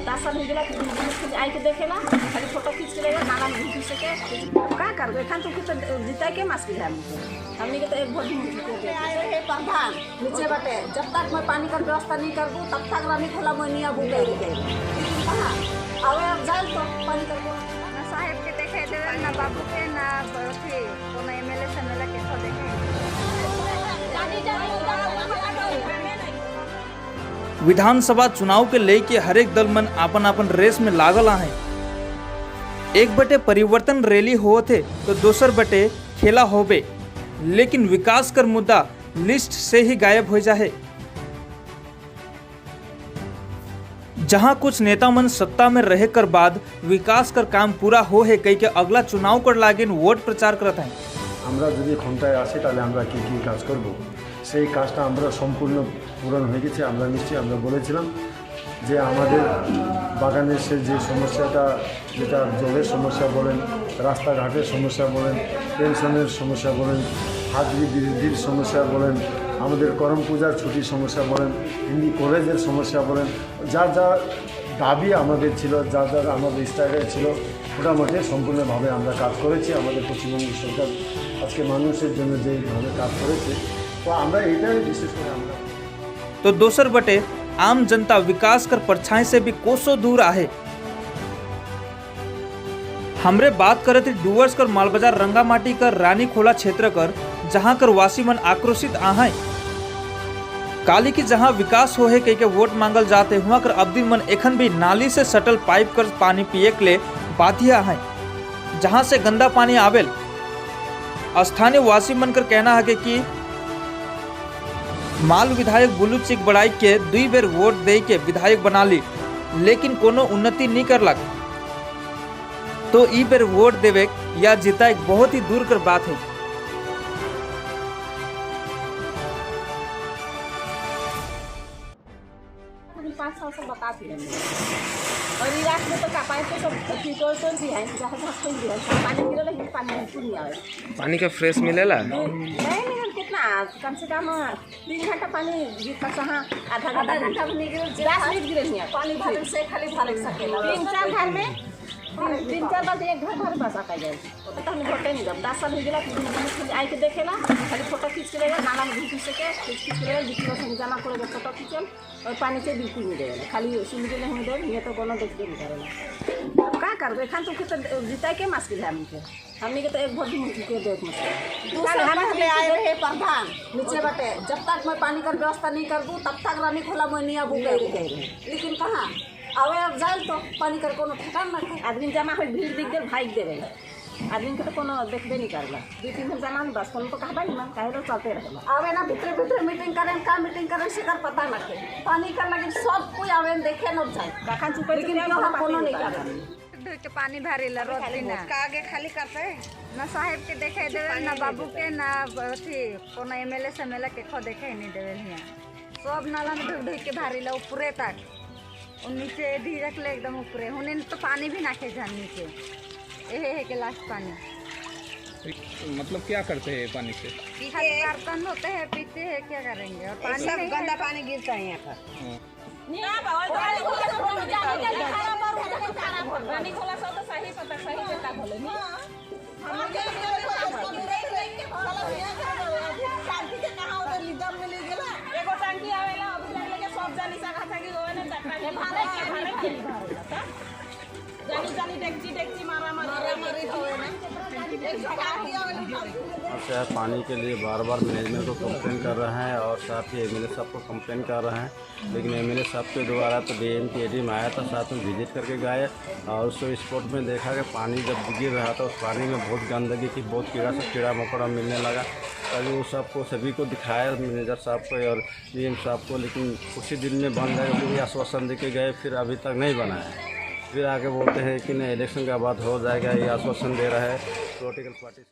10 साल हो गया आई के देखेला खाली फोटो खींच के लेगा नाला में घुस के का करबे खान तो कुछ जीता के मास के हमनी के तो एक भोट के आए हे प्रधान नीचे बाटे जब तक मैं पानी का व्यवस्था नहीं करबू तब तक रानी खोला मैं नहीं आबू के हां आवे अब जाल तो पानी करबू ना साहेब के देखे देवे ना बाबू के ना अथी कोनो एमएलए से मिला के खो देखे विधानसभा चुनाव के लेके हर एक दल मन अपन रेस में लागल है। एक बटे परिवर्तन रैली हो थे तो दोसर बटे खेला होबे, लेकिन विकास कर मुद्दा लिस्ट से ही गायब हो जाए। जहां कुछ नेता मन सत्ता में रह कर बाद विकास कर काम पूरा हो है कई के अगला चुनाव कर लागिन वोट प्रचार करते हैं। আমরা যদি ক্ষমতায় আসি তাহলে আমরা কি কি কাজ করব সেই কাজটা আমরা সম্পূর্ণ পূরণ হয়ে গেছে। আমরা নিশ্চয়ই আমরা বলেছিলাম যে আমাদের বাগানের সে যে সমস্যাটা যেটা জলের সমস্যা বলেন, রাস্তাঘাটের সমস্যা বলেন, পেনশনের সমস্যা বলেন, হাজিরি বৃদ্ধির সমস্যা বলেন, আমাদের করম পূজার ছুটির সমস্যা বলেন, হিন্দি কলেজের সমস্যা বলেন, যার যা দাবি আমাদের ছিল, যার যার আমাদের স্ট্রাইকার ছিল মোটামুটি সম্পূর্ণভাবে আমরা কাজ করেছি। আমাদের পশ্চিমবঙ্গ সরকার আজকে মানুষের জন্য যেভাবে কাজ করেছে তো আমরা এটাই বিশেষ করে আমরা तो दोसर बटे आम जनता विकास कर परछाई से भी कोसों दूर आहे। हमरे बात करे थे डुवर्स कर मालबाजार रंगामाटी कर रानी खोला क्षेत्र कर जहां कर वासी मन आक्रोशित आहे। काली की जहां विकास हो है कई के वोट मांगल जाते हुआ कर अब दिन मन एखन भी नाली से सटल पाइप कर पानी पिए के लिए बाधिया है, जहां से गंदा पानी आवेल। स्थानीय वासी मन कर कहना है कि माल विधायक बुल्लू चिक बड़ाई के 2 बेर वोट दे के विधायक बना ली, लेकिन कोनो उन्नति नहीं करलक। तो ई बेर वोट देवे या जीता एक बहुत ही दूर कर बात है। बता और इलाज में तो कापाए तो सब तो भी है जहाँ जहाँ कोई भी है पानी गिरा लेकिन पानी बिल्कुल नहीं आवे। पानी का फ्रेश मिलेला नहीं कितना कम से कम 3 घंटा पानी गिरता कहाँ आधा घंटा भी नहीं गिरे 10 मिनट गिरे नहीं पानी भर से खाली भर सकेला 3-4 घर में 3-4 बार एक घर भर बस आता जाए तो हम घोटे नहीं जब 10 साल हो गया आई के देखेला खाली फोटो खींच के लेगा नाला में घुस के खींच के लेगा बीच में जमा करेगा फोटो खींचल और पानी से बिल्कुल नहीं देगा खाली सुन के नहीं दे ये तो कोनो देख दे नहीं करेगा का करबे खान तो कुछ जीता के मास के हमनी के तो एक भोट के देख मुश्किल हमें आए हे प्रधान नीचे बाटे जब तक मैं पानी का व्यवस्था नहीं करबू तब तक रानी खोला मैं नहीं आबू के लेकिन कहाँ आवे अब जाल तो पानी कर कोनो ठिकान ना है। आदमी जमा हो भीड़ दिख गए भाग देवे आदमी के तो कोनो देखबे नहीं करला 2-3 दिन जमा बस कोनो तो कहबा नहीं काहे रो चलते रहला आवे ना भीतर मीटिंग करें का मीटिंग करें से कर पता ना के पानी का लगे सब कोई आवे देखे न जाए काखन चुप लेकिन हम कोनो नहीं करला के पानी भरेला रोज दिन का आगे खाली करते ना साहेब के देखे देवे ना बाबू के ना अथी कोनो एमएलए से मिला के खो देखे नहीं देवे हिया सब नाला में ढुक के भरेला ऊपरे तक और नीचे धी रख ले एकदम ऊपरे होने तो पानी भी नाखे जान नीचे यही है के लास्ट पानी। मतलब क्या करते हैं पानी से? बर्तन होते हैं पीते हैं क्या करेंगे और पानी सब गंदा पानी गिरता है यहाँ पर पानी खोला सब तो सही पता सही जता बोले नहीं टांकी के कहां उधर लिदम में ले गेला एगो टांकी आवेला अब लगे सब जानी सा खाता की होवे ना ए भारे जानी डेक्ची मारा होवे ना अच्छा पानी के लिए बार बार मैनेजमेंट को कंप्लेन कर रहे हैं और साथ ही एमएलए साहब को कंप्लेन कर रहे हैं, लेकिन एमएलए साहब के द्वारा तो डीएम टीएडीएम आया था, साथ में विजिट करके गए और उसको स्पॉट में देखा कि पानी जब गिर रहा था उस पानी में बहुत गंदगी थी, बहुत कीड़ा मकोड़ा मिलने लगा। तभी वो सबको सभी को दिखाया मैनेजर साहब को और डीएम साहब को, लेकिन उसी दिन में बन जाएगा क्योंकि आश्वासन दे के गए, फिर अभी तक नहीं बना है। फिर आगे बोलते हैं कि नहीं इलेक्शन के बाद हो जाएगा, ये आश्वासन दे रहा है पॉलिटिकल पार्टी।